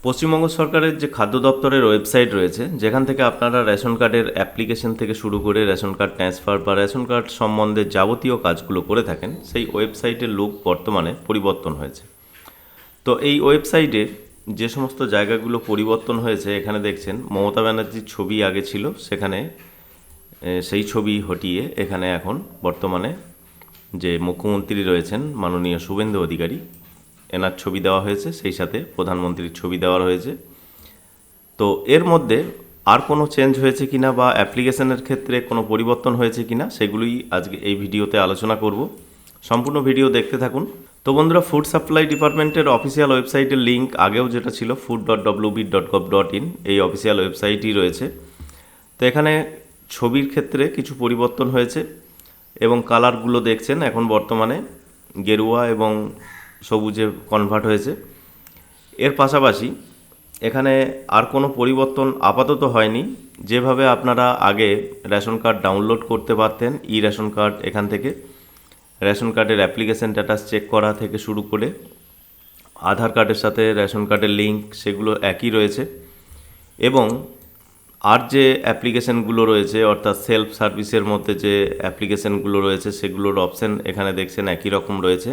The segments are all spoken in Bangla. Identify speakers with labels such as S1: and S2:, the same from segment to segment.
S1: পশ্চিমবঙ্গ সরকারের যে খাদ্য দপ্তরের ওয়েবসাইট রয়েছে, যেখান থেকে আপনারা রেশন কার্ডের অ্যাপ্লিকেশন থেকে শুরু করে রেশন কার্ড ট্রান্সফার বা রেশন কার্ড সম্বন্ধে যাবতীয় কাজগুলো করে থাকেন, সেই ওয়েবসাইটের লুক বর্তমানে পরিবর্তন হয়েছে। তো এই ওয়েবসাইটে যে সমস্ত জায়গাগুলো পরিবর্তন হয়েছে, এখানে দেখছেন মমতা ব্যানার্জির ছবি আগে ছিল, সেখানে সেই ছবি হটিয়ে এখানে এখন বর্তমানে যে মুখ্যমন্ত্রী রয়েছেন মাননীয় শুভেন্দু অধিকারী, এনার ছবি দেওয়া হয়েছে, সেই সাথে প্রধানমন্ত্রীর ছবি দেওয়া হয়েছে। তো এর মধ্যে আর কোনো চেঞ্জ হয়েছে কিনা বা অ্যাপ্লিকেশনের ক্ষেত্রে কোনো পরিবর্তন হয়েছে কিনা, সেগুলোই আজকে এই ভিডিওতে আলোচনা করব। সম্পূর্ণ ভিডিও দেখতে থাকুন। তো বন্ধুরা, ফুড সাপ্লাই ডিপার্টমেন্টের অফিসিয়াল ওয়েবসাইটের লিঙ্ক আগেও যেটা ছিল food.wb.gov.in, এই অফিসিয়াল ওয়েবসাইটই রয়েছে। তো এখানে ছবির ক্ষেত্রে কিছু পরিবর্তন হয়েছে এবং কালারগুলো দেখছেন এখন বর্তমানে গেরুয়া এবং সবুজে কনভার্ট হয়েছে। এর পাশাপাশি এখানে আর কোনো পরিবর্তন আপাতত হয়নি। যেভাবে আপনারা আগে রেশন কার্ড ডাউনলোড করতে পারতেন, ই রেশন কার্ড, এখান থেকে রেশন কার্ডের অ্যাপ্লিকেশন স্ট্যাটাস চেক করা থেকে শুরু করে আধার কার্ডের সাথে রেশন কার্ডের লিঙ্ক, সেগুলো একই রয়েছে। এবং আর যে অ্যাপ্লিকেশানগুলো রয়েছে, অর্থাৎ সেলফ সার্ভিসের মধ্যে যে অ্যাপ্লিকেশানগুলো রয়েছে, সেগুলোর অপশান এখানে দেখছেন একই রকম রয়েছে।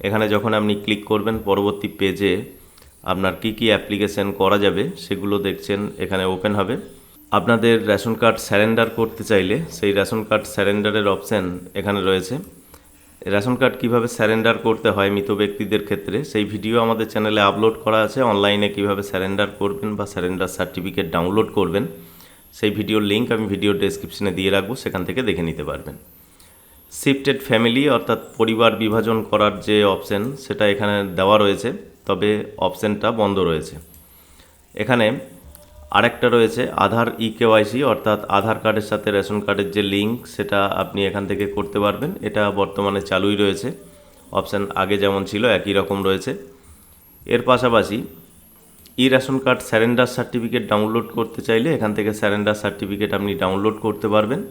S1: এখানে যখন আপনি ক্লিক করবেন পরবর্তী পেজে আপনার কি কি অ্যাপ্লিকেশান করা যাবে সেগুলো দেখছেন এখানে ওপেন হবে। আপনাদের রেশন কার্ড স্যারেন্ডার করতে চাইলে সেই রেশন কার্ড স্যারেন্ডারের অপশান এখানে রয়েছে। রেশন কার্ড কীভাবে স্যারেন্ডার করতে হয় মৃত ব্যক্তিদের ক্ষেত্রে, সেই ভিডিও আমাদের চ্যানেলে আপলোড করা আছে। অনলাইনে কীভাবে স্যারেন্ডার করবেন বা স্যারেন্ডার সার্টিফিকেট ডাউনলোড করবেন, সেই ভিডিওর লিঙ্ক আমি ভিডিওর ডেসক্রিপশনে দিয়ে রাখবো, সেখান থেকে দেখে নিতে পারবেন। শিফটেড ফ্যামিলি, অর্থাৎ পরিবার বিভাজন করার যে অপশান, সেটা এখানে দেওয়া রয়েছে, তবে অপশানটা বন্ধ রয়েছে। এখানে আরেকটা রয়েছে আধার ইকেওয়াইসি, অর্থাৎ আধার কার্ডের সাথে রেশন কার্ডের যে লিঙ্ক, সেটা আপনি এখান থেকে করতে পারবেন। এটা বর্তমানে চালুই রয়েছে, অপশান আগে যেমন ছিল একই রকম রয়েছে। এর পাশাপাশি ই ration card surrender certificate download করতে চাইলে এখান থেকে স্যারেন্ডার সার্টিফিকেট আপনি ডাউনলোড করতে পারবেন।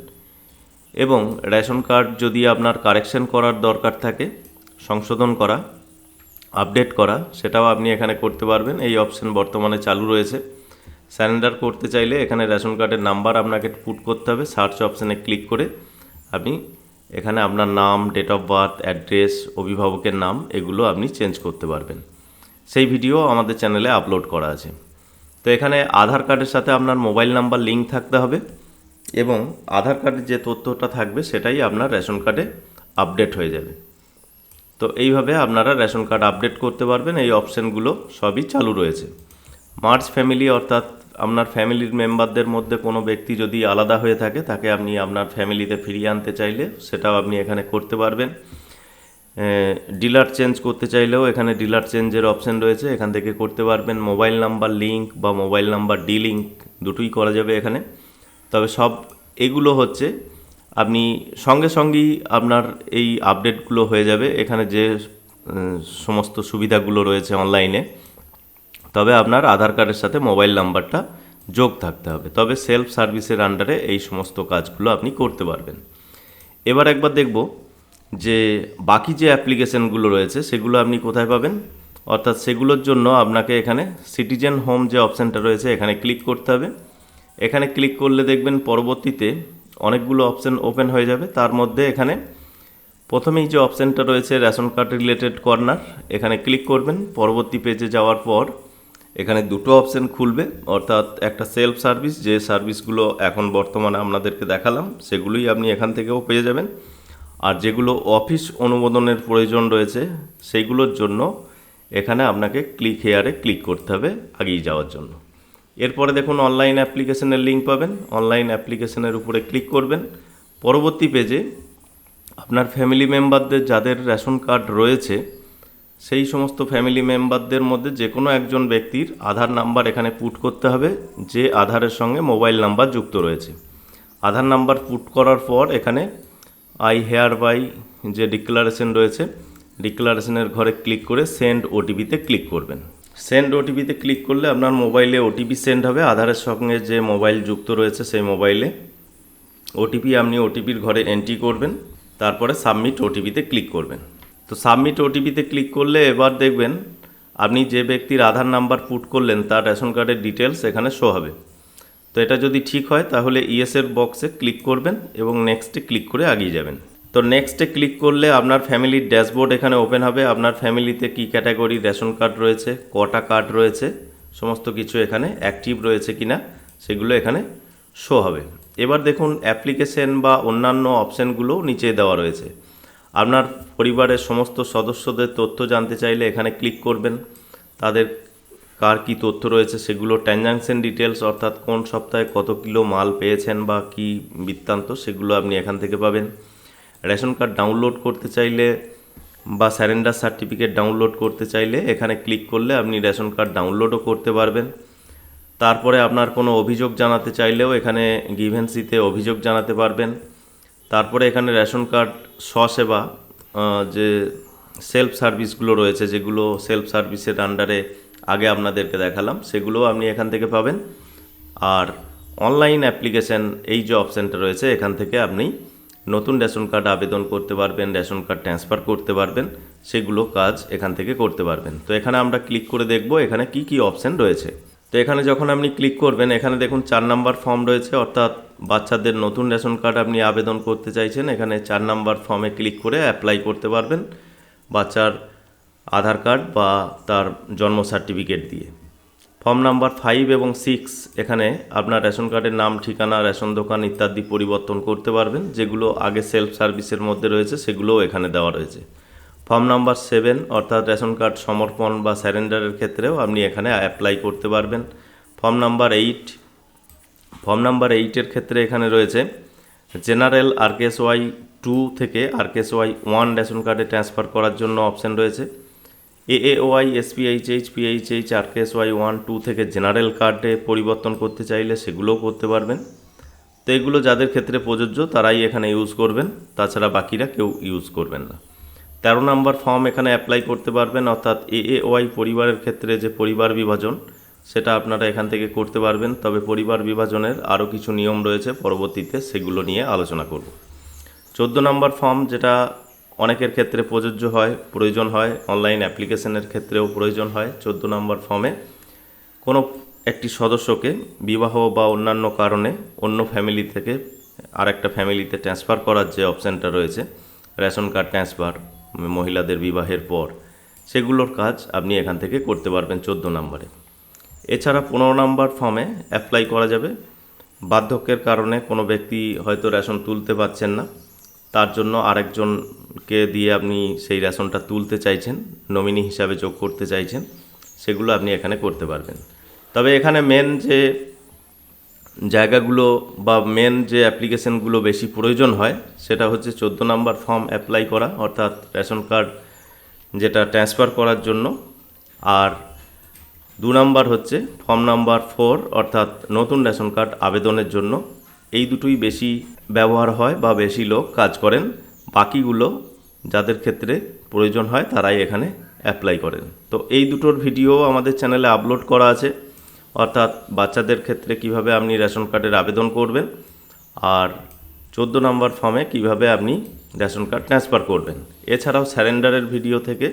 S1: এবং রেশন কার্ড যদি আপনার কারেকশন করার দরকার থাকে, সংশোধন করা, আপডেট করা, সেটাও আপনি এখানে করতে পারবেন। এই অপশান বর্তমানে চালু রয়েছে। স্যারেন্ডার করতে চাইলে এখানে রেশন কার্ডের নাম্বার আপনাকে পুট করতে হবে। সার্চ অপশানে ক্লিক করে আপনি এখানে আপনার নাম, ডেট অফ বার্থ, অ্যাড্রেস, অভিভাবকের নাম, এগুলো আপনি চেঞ্জ করতে পারবেন। সেই ভিডিও আমাদের চ্যানেলে আপলোড করা আছে। তো এখানে আধার কার্ডের সাথে আপনার মোবাইল নাম্বার লিঙ্ক থাকতে হবে এবং আধার কার্ডের যে তথ্যটা থাকবে সেটাই আপনার রেশন কার্ডে আপডেট হয়ে যাবে। তো এইভাবে আপনারা রেশন কার্ড আপডেট করতে পারবেন। এই অপশানগুলো সবই চালু রয়েছে। মার্জ ফ্যামিলি, অর্থাৎ আপনার ফ্যামিলির মেম্বারদের মধ্যে কোনো ব্যক্তি যদি আলাদা হয়ে থাকে, তাকে আপনি আপনার ফ্যামিলিতে ফিরিয়ে আনতে চাইলে সেটাও আপনি এখানে করতে পারবেন। ডিলার চেঞ্জ করতে চাইলেও এখানে ডিলার চেঞ্জের অপশান রয়েছে, এখান থেকে করতে পারবেন। মোবাইল নাম্বার লিঙ্ক বা মোবাইল নাম্বার ডিলিঙ্ক দুটোই করা যাবে এখানে। তবে সব এগুলো হচ্ছে আপনি সঙ্গে সঙ্গেই আপনার এই আপডেটগুলো হয়ে যাবে এখানে যে সমস্ত সুবিধাগুলো রয়েছে অনলাইনে। তবে আপনার আধার কার্ডের সাথে মোবাইল নাম্বারটা যোগ থাকতে হবে, তবে সেলফ সার্ভিসের আন্ডারে এই সমস্ত কাজগুলো আপনি করতে পারবেন। এবার একবার দেখব যে বাকি যে অ্যাপ্লিকেশানগুলো রয়েছে সেগুলো আপনি কোথায় পাবেন। অর্থাৎ সেগুলোর জন্য আপনাকে এখানে সিটিজেন হোম যে অপশানটা রয়েছে এখানে ক্লিক করতে হবে। এখানে ক্লিক করলে দেখবেন পরবর্তীতে অনেকগুলো অপশান ওপেন হয়ে যাবে। তার মধ্যে এখানে প্রথমেই যে অপশানটা রয়েছে রেশন কার্ড রিলেটেড কর্নার, এখানে ক্লিক করবেন। পরবর্তী পেজে যাওয়ার পর এখানে দুটো অপশান খুলবে, অর্থাৎ একটা সেলফ সার্ভিস, যে সার্ভিসগুলো এখন বর্তমানে আপনাদেরকে দেখালাম সেগুলোই আপনি এখান থেকেও পেয়ে যাবেন। আর যেগুলো অফিস অনুমোদনের প্রয়োজন রয়েছে সেইগুলোর জন্য এখানে আপনাকে ক্লিক হেয়ারে ক্লিক করতে হবে আগিয়ে যাওয়ার জন্য। এরপরে দেখুন অনলাইন অ্যাপ্লিকেশনের লিঙ্ক পাবেন। অনলাইন অ্যাপ্লিকেশনের উপরে ক্লিক করবেন। পরবর্তী পেজে আপনার ফ্যামিলি মেম্বারদের যাদের রেশন কার্ড রয়েছে সেই সমস্ত ফ্যামিলি মেম্বারদের মধ্যে যে কোনো একজন ব্যক্তির আধার নাম্বার এখানে পুট করতে হবে, যে আধারের সঙ্গে মোবাইল নাম্বার যুক্ত রয়েছে। আধার নাম্বার পুট করার পর এখানে আই হেয়ার বাই যে ডিক্লারেশন রয়েছে, ডিক্লারেশনের ঘরে ক্লিক করে সেন্ড ওটিপিতে ক্লিক করবেন। সেন্ড ওটিপিতে ক্লিক করলে আপনার মোবাইলে ওটিপি সেন্ড হবে। আধারের সঙ্গে যে মোবাইল যুক্ত রয়েছে সেই মোবাইলে ওটিপি আপনি ওটিপির ঘরে এন্ট্রি করবেন, তারপরে সাবমিট ওটিপিতে ক্লিক করবেন। তো সাবমিট ওটিপিতে ক্লিক করলে এবার দেখবেন আপনি যে ব্যক্তির আধার নাম্বার পুট করলেন তার রেশন কার্ডের ডিটেলস এখানে শো হবে। তো এটা যদি ঠিক হয় তাহলে ইয়েসের বক্সে ক্লিক করবেন এবং নেক্সটে ক্লিক করে এগিয়ে যাবেন। তো নেক্সটে ক্লিক করলে আপনার ফ্যামিলির ড্যাশবোর্ড এখানে ওপেন হবে। আপনার ফ্যামিলিতে কী ক্যাটাগরি রেশন কার্ড রয়েছে, কটা কার্ড রয়েছে, সমস্ত কিছু এখানে অ্যাক্টিভ রয়েছে কিনা সেগুলো এখানে শো হবে। এবার দেখুন অ্যাপ্লিকেশন বা অন্যান্য অপশানগুলো নিচে দেওয়া রয়েছে। আপনার পরিবারের সমস্ত সদস্যদের তথ্য জানতে চাইলে এখানে ক্লিক করবেন। তাদের কার কী তথ্য রয়েছে সেগুলো, ট্রানজ্যাকশন ডিটেলস অর্থাৎ কোন সপ্তাহে কত কিলো মাল পেয়েছেন বা কী বৃত্তান্ত সেগুলো আপনি এখান থেকে পাবেন। রেশন কার্ড ডাউনলোড করতে চাইলে বা স্যারেন্ডার সার্টিফিকেট ডাউনলোড করতে চাইলে এখানে ক্লিক করলে আপনি রেশন কার্ড ডাউনলোডও করতে পারবেন। তারপরে আপনার কোনো অভিযোগ জানাতে চাইলেও এখানে গ্রিভেন্সিতে অভিযোগ জানাতে পারবেন। তারপরে এখানে রেশন কার্ড স্বসেবা যে সেলফ সার্ভিসগুলো রয়েছে, যেগুলো সেলফ সার্ভিসের আন্ডারে আগে আপনাদেরকে দেখালাম, সেগুলোও আপনি এখান থেকে পাবেন। আর অনলাইন অ্যাপ্লিকেশান এই যে অপশানটা রয়েছে এখান থেকে আপনি নতুন রেশন কার্ড আবেদন করতে পারবেন, রেশন কার্ড ট্রান্সফার করতে পারবেন, সেগুলো কাজ এখান থেকে করতে পারবেন। তো এখানে আমরা ক্লিক করে দেখব এখানে কি কি অপশান রয়েছে। তো এখানে যখন আপনি ক্লিক করবেন এখানে দেখুন 4 নাম্বার ফর্ম রয়েছে, অর্থাৎ বাচ্চাদের নতুন রেশন কার্ড আপনি আবেদন করতে চাইছেন। এখানে 4 নাম্বার ফর্মে ক্লিক করে অ্যাপ্লাই করতে পারবেন বাচ্চার আধার কার্ড বা তার জন্ম সার্টিফিকেট দিয়ে। ফর্ম নাম্বার 5 এবং 6 এখানে আপনার রেশন কার্ডের নাম, ঠিকানা, রেশন দোকান ইত্যাদি পরিবর্তন করতে পারবেন। যেগুলো আগে সেলফ সার্ভিসের মধ্যে রয়েছে সেগুলোও এখানে দেওয়া রয়েছে। ফর্ম নাম্বার 7 অর্থাৎ রেশন কার্ড সমর্পণ বা স্যারেন্ডারের ক্ষেত্রেও আপনি এখানে অ্যাপ্লাই করতে পারবেন। ফর্ম নাম্বার 8 ক্ষেত্রে এখানে রয়েছে জেনারেল RKSY 2 থেকে RKSY 1 রেশন কার্ডে ট্রান্সফার করার জন্য অপশান রয়েছে। AAOI SPHH PHH RKSY 1 2 থেকে জেনারেল কার্ডে পরিবর্তন করতে চাইলে সেগুলোও করতে পারবেন। তো এগুলো যাদের ক্ষেত্রে প্রযোজ্য তারাই এখানে ইউজ করবেন, তাছাড়া বাকিরা কেউ ইউজ করবেন না। 13 নাম্বার ফর্ম এখানে অ্যাপ্লাই করতে পারবেন, অর্থাৎ AAOI পরিবারের ক্ষেত্রে যে পরিবার বিভাজন সেটা আপনারা এখান থেকে করতে পারবেন। তবে পরিবার বিভাজনের আরও কিছু নিয়ম রয়েছে, পরবর্তীতে সেগুলো নিয়ে আলোচনা করব। 14 নাম্বার ফর্ম যেটা অনেকের ক্ষেত্রে প্রযোজ্য হয়, প্রয়োজন হয়, অনলাইন অ্যাপ্লিকেশনের ক্ষেত্রেও প্রয়োজন হয়। 14 নম্বর ফর্মে কোনো একটি সদস্যকে বিবাহ বা অন্যান্য কারণে অন্য ফ্যামিলি থেকে আরেকটা ফ্যামিলিতে ট্রান্সফার করার যে অপশানটা রয়েছে, রেশন কার্ড ট্রান্সফার মহিলাদের বিবাহের পর, সেগুলোর কাজ আপনি এখান থেকে করতে পারবেন 14 নম্বরে। এছাড়া 15 নম্বর ফর্মে অ্যাপ্লাই করা যাবে বার্ধক্যের কারণে কোনো ব্যক্তি হয়তো রেশন তুলতে পারছেন না, তার জন্য আরেকজনকে দিয়ে আপনি সেই রেশনটা তুলতে চাইছেন, নমিনি হিসাবে যোগ করতে চাইছেন, সেগুলো আপনি এখানে করতে পারবেন। তবে এখানে মেন যে জায়গাগুলো বা মেন যে অ্যাপ্লিকেশনগুলো বেশি প্রয়োজন হয় সেটা হচ্ছে 14 নাম্বার ফর্ম অ্যাপ্লাই করা, অর্থাৎ রেশন কার্ড যেটা ট্রান্সফার করার জন্য। আর 2 নাম্বার হচ্ছে ফর্ম নাম্বার 4 অর্থাৎ নতুন রেশন কার্ড আবেদনের জন্য। এই দুটোই বেশি ব্যবহার হয় বা বেশি লোক কাজ করেন। বাকিগুলো যাদের ক্ষেত্রে প্রয়োজন হয় তারাই এখানে অ্যাপ্লাই করেন। তো এই দুটোর ভিডিও আমাদের চ্যানেলে আপলোড করা আছে, অর্থাৎ বাচ্চাদের ক্ষেত্রে কিভাবে আপনি রেশন কার্ডের আবেদন করবেন আর 14 নম্বর ফর্মে কিভাবে আপনি রেশন কার্ড ট্রান্সফার করবেন। এছাড়াও স্যারেন্ডারের ভিডিও থেকে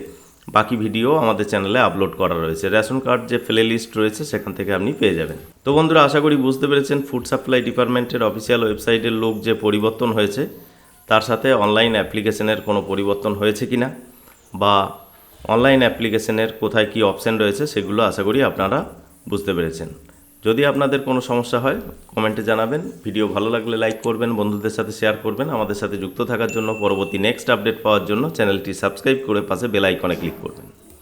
S1: বাকি ভিডিও আমাদের চ্যানেলে আপলোড করা রয়েছে। রেশন কার্ড যে প্লে লিস্ট রয়েছে সেখান থেকে আপনি পেয়ে যাবেন। তো বন্ধুরা, আশা করি বুঝতে পেরেছেন ফুড সাপ্লাই ডিপার্টমেন্টের অফিসিয়াল ওয়েবসাইটের লোক যে পরিবর্তন হয়েছে তার সাথে অনলাইন অ্যাপ্লিকেশনের কোনো পরিবর্তন হয়েছে কিনা, বা অনলাইন অ্যাপ্লিকেশনের কোথায় কি অপশান রয়েছে সেগুলো আশা করি আপনারা বুঝতে পেরেছেন। যদি আপনাদের কোনো সমস্যা হয় কমেন্টে জানাবেন। ভিডিও ভালো লাগলে লাইক করবেন, বন্ধুদের সাথে শেয়ার করবেন। আমাদের সাথে যুক্ত থাকার জন্য, পরবর্তী নেক্সট আপডেট পাওয়ার জন্য চ্যানেলটি সাবস্ক্রাইব করে পাশে বেল আইকনে ক্লিক করবেন।